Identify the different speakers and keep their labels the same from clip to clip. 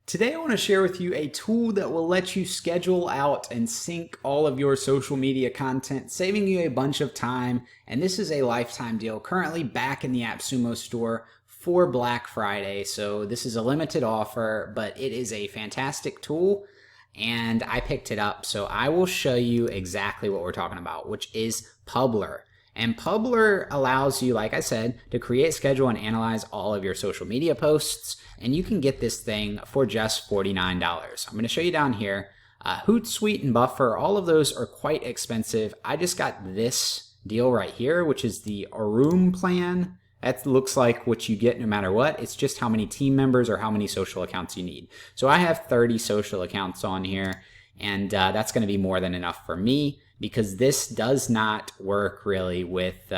Speaker 1: Today I want to share with you a tool that will let you schedule out and sync all of your social media content, saving you a bunch of time. And this is a lifetime deal currently back in the AppSumo store for Black Friday. So this is a limited offer, but it is a fantastic tool and I picked it up. So I will show you exactly what we're talking about, which is Publer. And Publer allows you, like I said, to create, schedule, and analyze all of your social media posts. And you can get this thing for just $49. I'm going to show you down here. Hootsuite and Buffer, all of those are quite expensive. I just got this deal right here, which is the Room plan. That looks like what you get no matter what. It's just how many team members or how many social accounts you need. So I have 30 social accounts on here, and that's going to be more than enough for me, because this does not work really with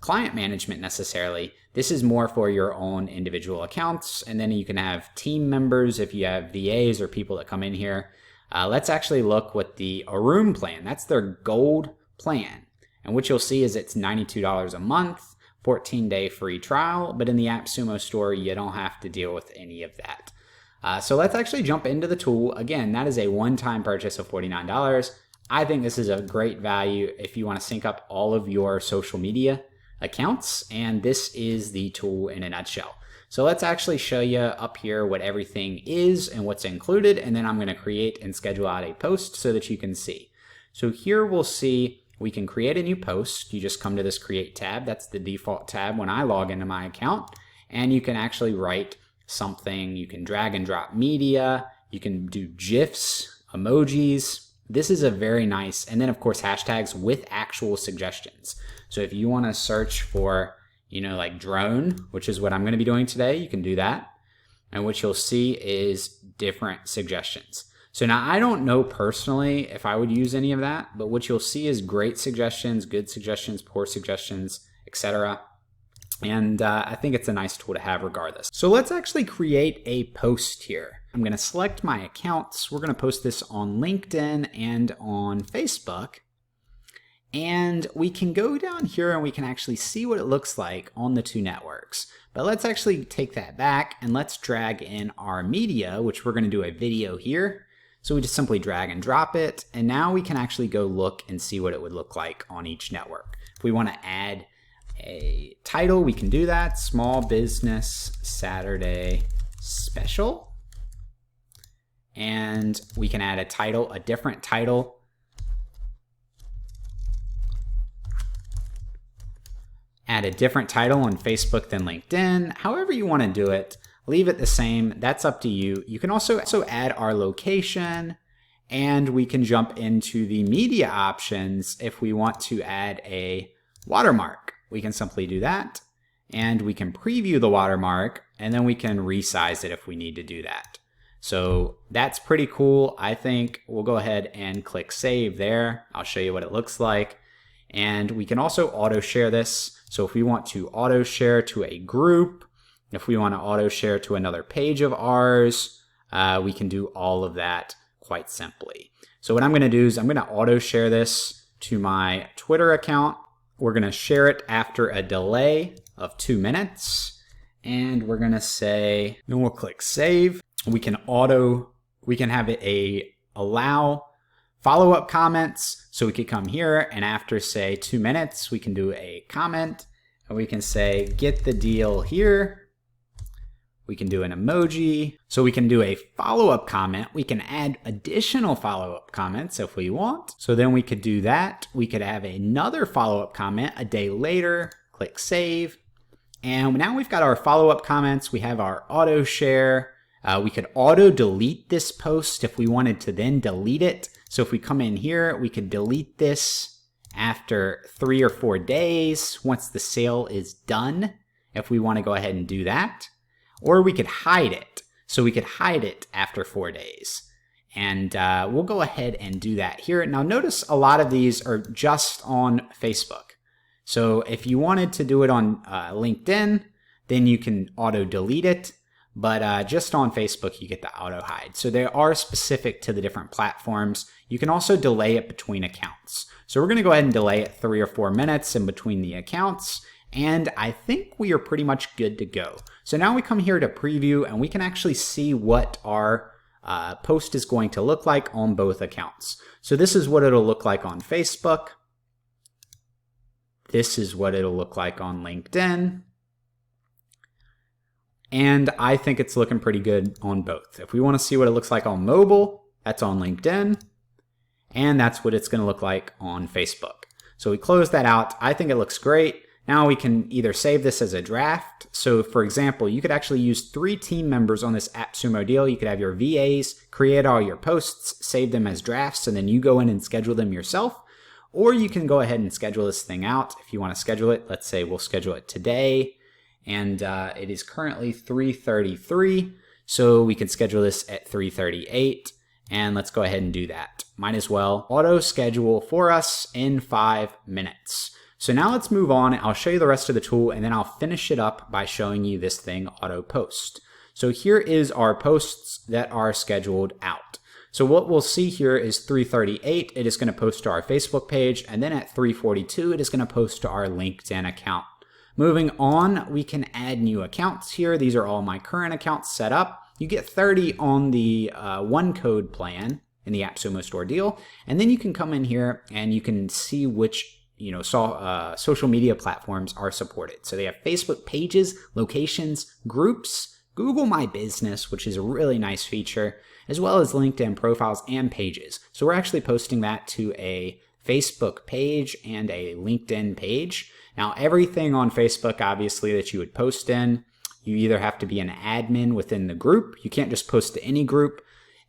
Speaker 1: client management necessarily. This is more for your own individual accounts, and then you can have team members if you have VAs or people that come in here. Let's actually look what the Room plan, that's their gold plan. And what you'll see is it's $92 a month, 14-day free trial, but in the AppSumo store, you don't have to deal with any of that. So let's actually jump into the tool. Again, that is a one-time purchase of $49. I think this is a great value if you want to sync up all of your social media accounts, and this is the tool in a nutshell. So let's actually show you up here what everything is and what's included, and then I'm going to create and schedule out a post so that you can see. So here we'll see we can create a new post. You just come to this Create tab. That's the default tab when I log into my account, and you can actually write something. You can drag and drop media. You can do GIFs, emojis. This is a very nice, and then of course hashtags with actual suggestions. So if you want to search for, like drone, which is what I'm going to be doing today, you can do that. And what you'll see is different suggestions. So now I don't know personally if I would use any of that, but what you'll see is great suggestions, good suggestions, poor suggestions, etc. And I think it's a nice tool to have regardless. So let's actually create a post here. I'm going to select my accounts. We're going to post this on LinkedIn and on Facebook. And we can go down here and we can actually see what it looks like on the two networks. But let's actually take that back and let's drag in our media, which we're going to do a video here. So we just simply drag and drop it. And now we can actually go look and see what it would look like on each network. If we want to add a title, we can do that. Small Business Saturday Special. And we can add a title, a different title. Add a different title on Facebook than LinkedIn. However you want to do it, leave it the same. That's up to you. You can also add our location, and we can jump into the media options if we want to add a watermark. We can simply do that, and we can preview the watermark, and then we can resize it if we need to do that. So that's pretty cool. I think we'll go ahead and click save there. I'll show you what it looks like. And we can also auto share this. So if we want to auto share to a group, if we want to auto share to another page of ours, we can do all of that quite simply. So what I'm going to do is I'm going to auto share this to my Twitter account. We're going to share it after a delay of 2 minutes. And we're going to say, then we'll click save. We can have it allow follow-up comments. So we could come here and after say 2 minutes, we can do a comment and we can say, get the deal here. We can do an emoji. So we can do a follow-up comment. We can add additional follow-up comments if we want. So then we could do that. We could have another follow-up comment a day later, click save. And now we've got our follow-up comments. We have our auto share. We could auto delete this post if we wanted to then delete it. So if we come in here, we could delete this after 3 or 4 days once the sale is done, if we want to go ahead and do that. Or we could hide it. So we could hide it after 4 days. And we'll go ahead and do that here. Now notice a lot of these are just on Facebook. So if you wanted to do it on LinkedIn, then you can auto delete it. But just on Facebook, you get the auto hide. So they are specific to the different platforms. You can also delay it between accounts. So we're going to go ahead and delay it 3 or 4 minutes in between the accounts. And I think we are pretty much good to go. So now we come here to preview and we can actually see what our post is going to look like on both accounts. So this is what it'll look like on Facebook. This is what it'll look like on LinkedIn. And I think it's looking pretty good on both. If we want to see what it looks like on mobile, that's on LinkedIn. And that's what it's going to look like on Facebook. So we close that out. I think it looks great. Now we can either save this as a draft. So for example, you could actually use 3 team members on this AppSumo deal. You could have your VAs create all your posts, save them as drafts, and then you go in and schedule them yourself. Or you can go ahead and schedule this thing out. If you want to schedule it, let's say we'll schedule it today. And it is currently 3:33. So we can schedule this at 3:38. And let's go ahead and do that. Might as well auto schedule for us in 5 minutes. So now let's move on. I'll show you the rest of the tool and then I'll finish it up by showing you this thing auto post. So here is our posts that are scheduled out. So what we'll see here is 3:38, it is going to post to our Facebook page, and then at 3:42, it is going to post to our LinkedIn account. Moving on, we can add new accounts here. These are all my current accounts set up. You get 30 on the one code plan in the AppSumo store deal, and then you can come in here and you can see which social media platforms are supported. So they have Facebook pages, locations, groups, Google My Business, which is a really nice feature, as well as LinkedIn profiles and pages. So we're actually posting that to a Facebook page and a LinkedIn page. Now everything on Facebook, obviously, that you would post in, you either have to be an admin within the group. You can't just post to any group.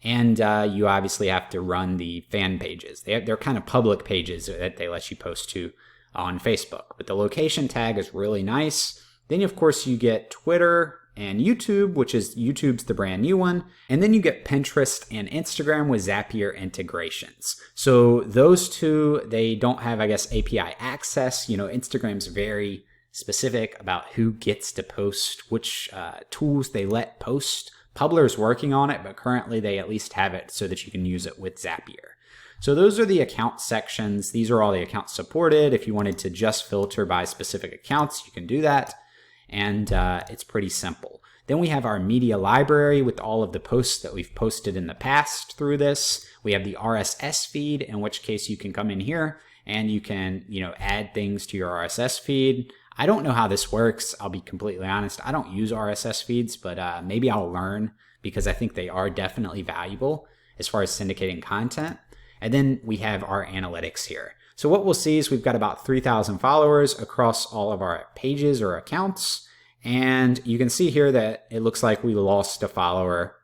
Speaker 1: And you obviously have to run the fan pages. They're kind of public pages that they let you post to on Facebook. But the location tag is really nice. Then, of course, you get Twitter and YouTube, which is YouTube's the brand new one. And then you get Pinterest and Instagram with Zapier integrations. So those two, they don't have, I guess, API access. Instagram's very specific about who gets to post, which tools they let post. Publer's working on it, but currently they at least have it so that you can use it with Zapier. So those are the account sections. These are all the accounts supported. If you wanted to just filter by specific accounts, you can do that. And it's pretty simple. Then we have our media library with all of the posts that we've posted in the past through this. We have the RSS feed, in which case you can come in here and you can, add things to your RSS feed. I don't know how this works. I'll be completely honest. I don't use RSS feeds, but maybe I'll learn because I think they are definitely valuable as far as syndicating content. And then we have our analytics here. So what we'll see is we've got about 3,000 followers across all of our pages or accounts. And you can see here that it looks like we lost a follower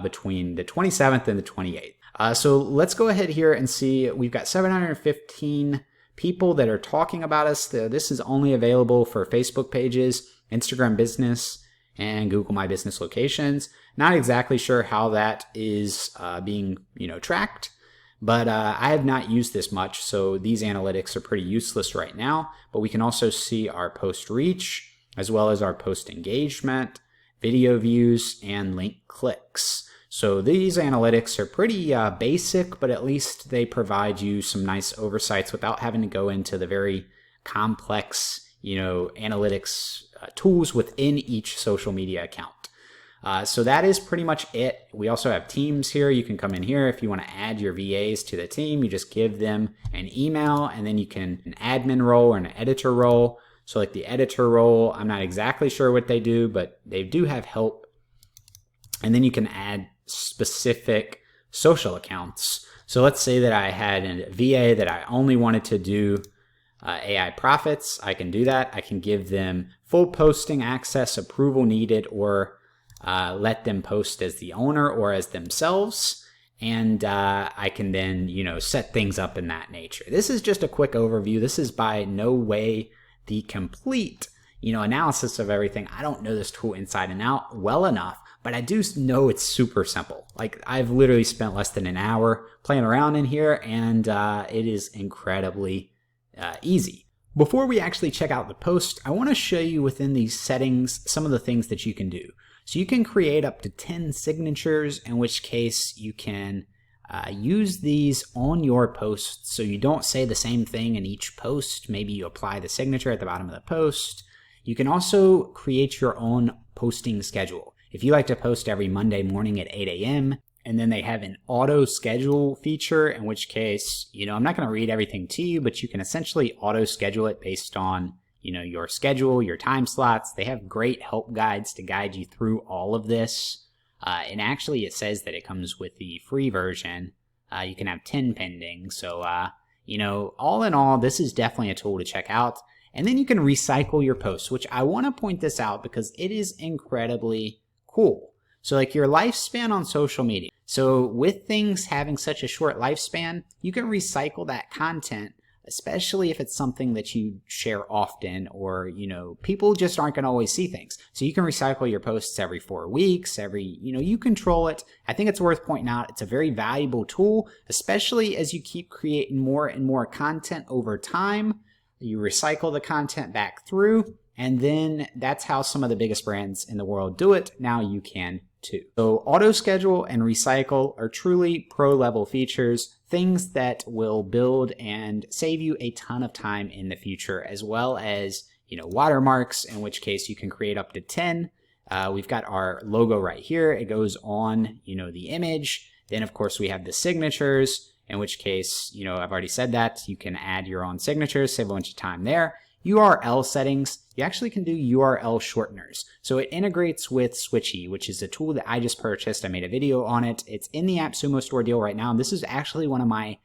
Speaker 1: between the 27th and the 28th. So let's go ahead here and see. We've got 715 people that are talking about us. This is only available for Facebook pages, Instagram business, and Google My Business locations. Not exactly sure how that is being tracked, but I have not used this much, so these analytics are pretty useless right now. But we can also see our post reach, as well as our post engagement, video views, and link clicks. So these analytics are pretty basic, but at least they provide you some nice oversights without having to go into the very complex, analytics tools within each social media account. So that is pretty much it. We also have teams here. You can come in here if you want to add your VAs to the team. You just give them an email, and then you can an admin role or an editor role. So like the editor role, I'm not exactly sure what they do, but they do have help. And then you can add specific social accounts. So let's say that I had a VA that I only wanted to do aiPROFITz. I can do that. I can give them full posting access, approval needed, or let them post as the owner or as themselves. And I can then, set things up in that nature. This is just a quick overview. This is by no way the complete, analysis of everything. I don't know this tool inside and out well enough, but I do know it's super simple. Like I've literally spent less than an hour playing around in here, and it is incredibly easy. Before we actually check out the post, I want to show you within these settings some of the things that you can do. So you can create up to 10 signatures, in which case you can use these on your posts so you don't say the same thing in each post. Maybe you apply the signature at the bottom of the post. You can also create your own posting schedule. If you like to post every Monday morning at 8 a.m., and then they have an auto schedule feature, in which case, I'm not going to read everything to you, but you can essentially auto schedule it based on, your schedule, your time slots. They have great help guides to guide you through all of this. And actually it says that it comes with the free version. You can have 10 pending. So, all in all, this is definitely a tool to check out. And then you can recycle your posts, which I want to point this out because it is incredibly cool. So like your lifespan on social media. So with things having such a short lifespan, you can recycle that content, especially if it's something that you share often or, people just aren't going to always see things. So you can recycle your posts every 4 weeks, you control it. I think it's worth pointing out. It's a very valuable tool, especially as you keep creating more and more content over time. You recycle the content back through, and then that's how some of the biggest brands in the world do it. Now you can too. So auto schedule and recycle are truly pro level features, things that will build and save you a ton of time in the future, as well as, watermarks, in which case you can create up to 10. We've got our logo right here. It goes on, the image. Then of course we have the signatures, in which case, I've already said that you can add your own signatures, save a bunch of time there. URL settings, you actually can do URL shorteners. So it integrates with Switchy, which is a tool that I just purchased. I made a video on it. It's in the AppSumo store deal right now. And this is actually one of my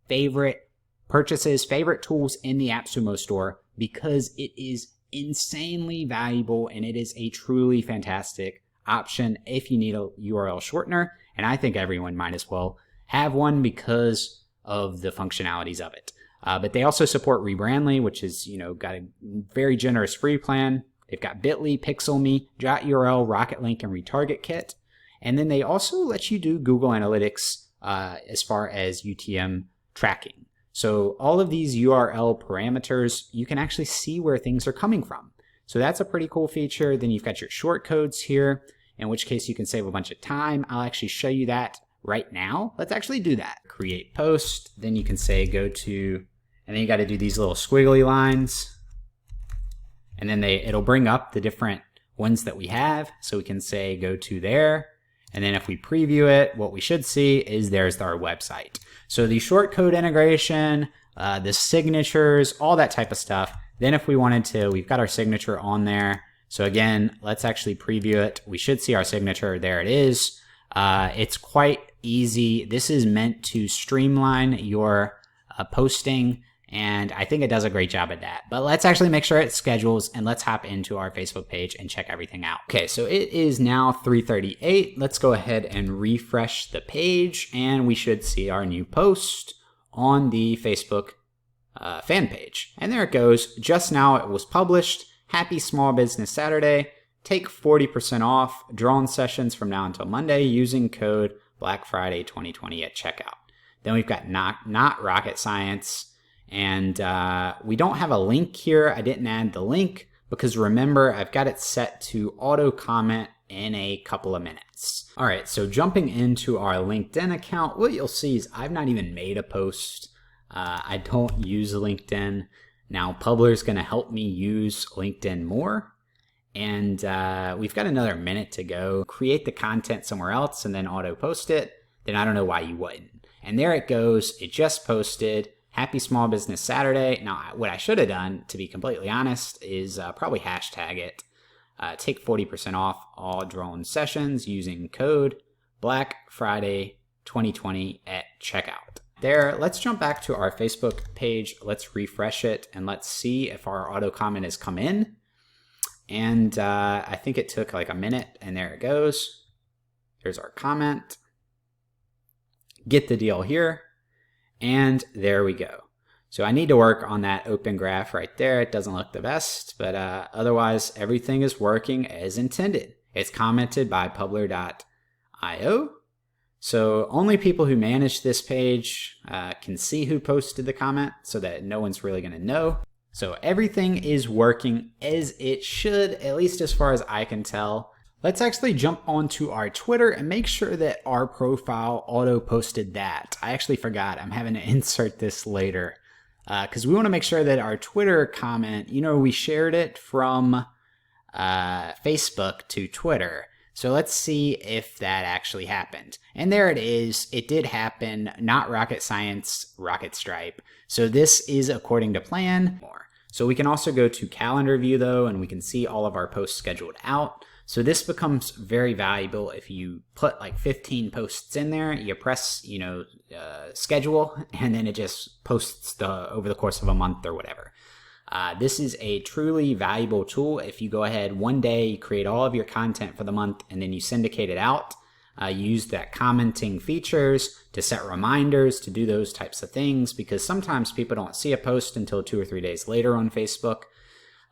Speaker 1: favorite purchases, favorite tools in the AppSumo store because it is insanely valuable and it is a truly fantastic option if you need a URL shortener. And I think everyone might as well have one because of the functionalities of it. But they also support Rebrandly, which is, got a very generous free plan. They've got Bitly, PixelMe, JotURL, RocketLink, and Retarget Kit. And then they also let you do Google Analytics as far as UTM tracking. So all of these URL parameters, you can actually see where things are coming from. So that's a pretty cool feature. Then you've got your short codes here, in which case you can save a bunch of time. I'll actually show you that right now. Let's actually do that. Create post, then you can say go to, and then you got to do these little squiggly lines, and then it'll bring up the different ones that we have. So we can say go to there, and then if we preview it, what we should see is there's our website. So the short code integration, the signatures, all that type of stuff. Then if we wanted to, we've got our signature on there. So again, let's actually preview it. We should see our signature. There it is. It's quite easy. This is meant to streamline your posting, and I think it does a great job at that. But let's actually make sure it schedules, and let's hop into our Facebook page and check everything out. Okay, so it is now 3:38. Let's go ahead and refresh the page, and we should see our new post on the Facebook fan page. And there it goes. Just now it was published. Happy Small Business Saturday. Take 40% off drawn sessions from now until Monday using code Black Friday 2020 at checkout. Then we've got not rocket science. And we don't have a link here. I didn't add the link because remember, I've got it set to auto comment in a couple of minutes. All right, so jumping into our LinkedIn account, what you'll see is I've not even made a post. I don't use LinkedIn. Now, Publer's going to help me use LinkedIn more. And we've got another minute to go. Create the content somewhere else and then auto post it. Then I don't know why you wouldn't. And there it goes. It just posted. Happy Small Business Saturday. Now, what I should have done, to be completely honest, is probably hashtag it. Take 40% off all drone sessions using code Black Friday 2020 at checkout. There, let's jump back to our Facebook page. Let's refresh it and let's see if our auto comment has come in. And I think it took like a minute, and there it goes. There's our comment. Get the deal here. And there we go. So I need to work on that open graph right there. It doesn't look the best, but otherwise everything is working as intended. It's commented by Publer.io. So only people who manage this page can see who posted the comment so that no one's really going to know. So everything is working as it should, at least as far as I can tell. Let's actually jump onto our Twitter and make sure that our profile auto posted that. I actually forgot. I'm having to insert this later because we want to make sure that our Twitter comment, we shared it from Facebook to Twitter. So let's see if that actually happened. And there it is. It did happen. Not rocket science, rocket stripe. So this is according to plan. So we can also go to calendar view though, and we can see all of our posts scheduled out. So this becomes very valuable if you put like 15 posts in there, you press, schedule, and then it just posts over the course of a month or whatever. This is a truly valuable tool. If you go ahead one day, you create all of your content for the month, and then you syndicate it out, use that commenting features to set reminders to do those types of things, because sometimes people don't see a post until 2 or 3 days later on Facebook.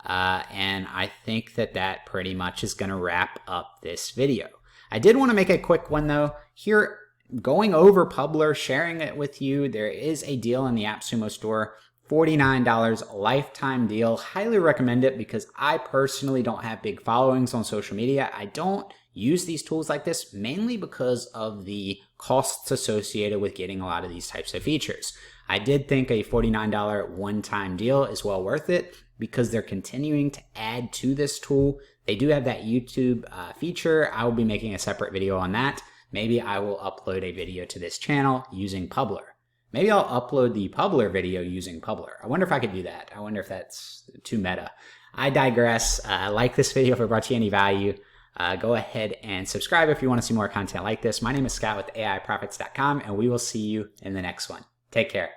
Speaker 1: And I think that pretty much is going to wrap up this video. I did want to make a quick one though. Here, going over Publer, sharing it with you, there is a deal in the AppSumo store. $49 lifetime deal. Highly recommend it because I personally don't have big followings on social media. I don't use these tools like this mainly because of the costs associated with getting a lot of these types of features. I did think a $49 one-time deal is well worth it because they're continuing to add to this tool. They do have that YouTube feature. I will be making a separate video on that. Maybe I will upload a video to this channel using Publer. Maybe I'll upload the Publer video using Publer. I wonder if I could do that. I wonder if that's too meta. I digress. Like this video if it brought you any value. Go ahead and subscribe if you want to see more content like this. My name is Scott with aiPROFITz.com, and we will see you in the next one. Take care.